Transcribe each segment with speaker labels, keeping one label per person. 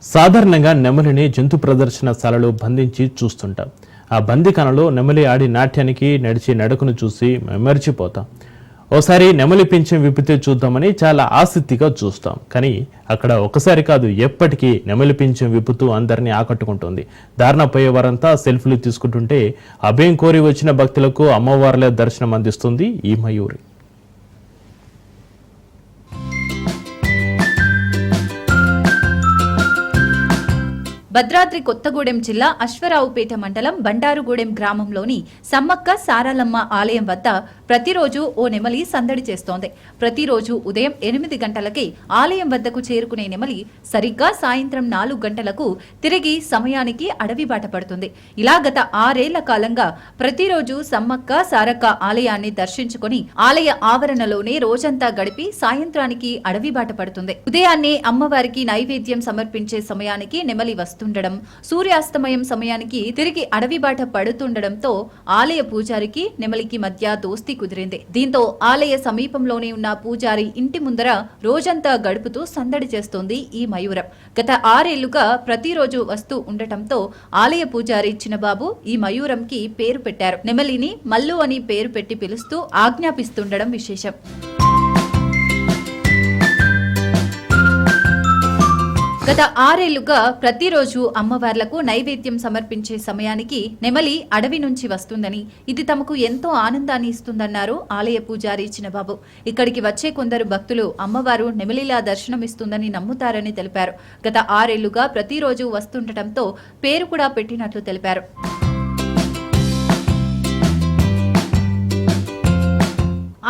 Speaker 1: సాధారణంగా నెమలిని జంతు ప్రదర్శనశాలలో బంధించి చూస్తుంటాం. ఆ బందికణలో నెమలి ఆడి నాట్యానికి నడిచే నడకను చూసి మెమర్చిపోతాం. ఓసారి నెమలి పింఛం విప్పితే చూద్దామని చాలా ఆసక్తిగా చూస్తాం. కానీ అక్కడ ఒకసారి కాదు, ఎప్పటికీ నెమలి పింఛం విప్పుతూ అందరినీ ఆకట్టుకుంటుంది. దారిన పోయేవారంతా సెల్ఫీలు తీసుకుంటుంటే అభయం కోరి వచ్చిన భక్తులకు అమ్మవార్లే దర్శనం అందిస్తుంది ఈ మయూరి.
Speaker 2: భద్రాద్రి కొత్తగూడెం జిల్లా అశ్వరావుపేట మండలం బండారుగూడెం గ్రామంలోని సమ్మక్క సారాలమ్మ ఆలయం వద్ద ప్రతిరోజు ఓ నెమలి సందడి చేస్తోంది. ప్రతిరోజు ఉదయం 8 గంటలకి ఆలయం వద్దకు చేరుకునే నెమలి సరిగ్గా సాయంత్రం 4 గంటలకు తిరిగి సమయానికి అడవి బాట పడుతుంది. ఇలా గత 6 ఏళ్ల కాలంగా ప్రతిరోజు సమ్మక్క సారక్క ఆలయాన్ని దర్శించుకుని ఆలయ ఆవరణలోనే రోజంతా గడిపి సాయంత్రానికి అడవి బాట పడుతుంది. ఉదయాన్నే అమ్మవారికి నైవేద్యం సమర్పించే సమయానికి నెమలి వస్తుండడం, సూర్యాస్తమయం సమయానికి తిరిగి అడవి బాట పడుతుండడంతో ఆలయ పూజారికి నెమలికి మధ్య దోస్తీ కుదిరింది. దీంతో ఆలయ సమీపంలోనే ఉన్న పూజారి ఇంటి ముందర రోజంతా గడుపుతూ సందడి చేస్తోంది ఈ మయూరం. గత 6 ఏళ్లుగా ప్రతిరోజు వస్తూ ఉండటంతో ఆలయ పూజారి చిన్నబాబు ఈ మయూరంకి పేరు పెట్టారు. నెమలిని మల్లు అని పేరు పెట్టి పిలుస్తూ ఆజ్ఞాపిస్తుండడం విశేషం. గత 6 ఏళ్లుగా ప్రతిరోజు అమ్మవార్లకు నైవేద్యం సమర్పించే సమయానికి నెమలి అడవి నుంచి వస్తుందని, ఇది తమకు ఎంతో ఆనందాన్ని ఇస్తుందన్నారు ఆలయ పూజారి చిన్నబాబు. ఇక్కడికి వచ్చే కొందరు భక్తులు అమ్మవారు నెమలిలా దర్శనమిస్తుందని నమ్ముతారని తెలిపారు. గత 6 ఏళ్లుగా ప్రతిరోజు వస్తుండటంతో పేరు కూడా పెట్టినట్లు తెలిపారు.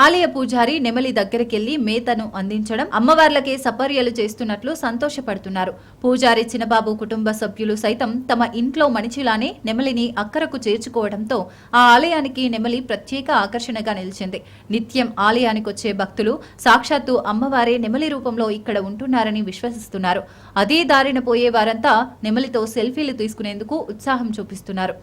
Speaker 2: ఆలయ పూజారి నెమలి దగ్గరికెళ్లి మేతను అందించడం, అమ్మవార్లకే సపర్యలు చేస్తున్నట్లు సంతోషపడుతున్నారు. పూజారి చిన్నబాబు కుటుంబ సభ్యులు సైతం తమ ఇంట్లో మనిషిలానే నెమలిని అక్కరకు చేర్చుకోవడంతో ఆ ఆలయానికి నెమలి ప్రత్యేక ఆకర్షణగా నిలిచింది. నిత్యం ఆలయానికొచ్చే భక్తులు సాక్షాత్తు అమ్మవారే నెమలి రూపంలో ఇక్కడ ఉంటున్నారని విశ్వసిస్తున్నారు. అదే దారిన పోయే వారంతా నెమలితో సెల్ఫీలు తీసుకునేందుకు ఉత్సాహం చూపిస్తున్నారు.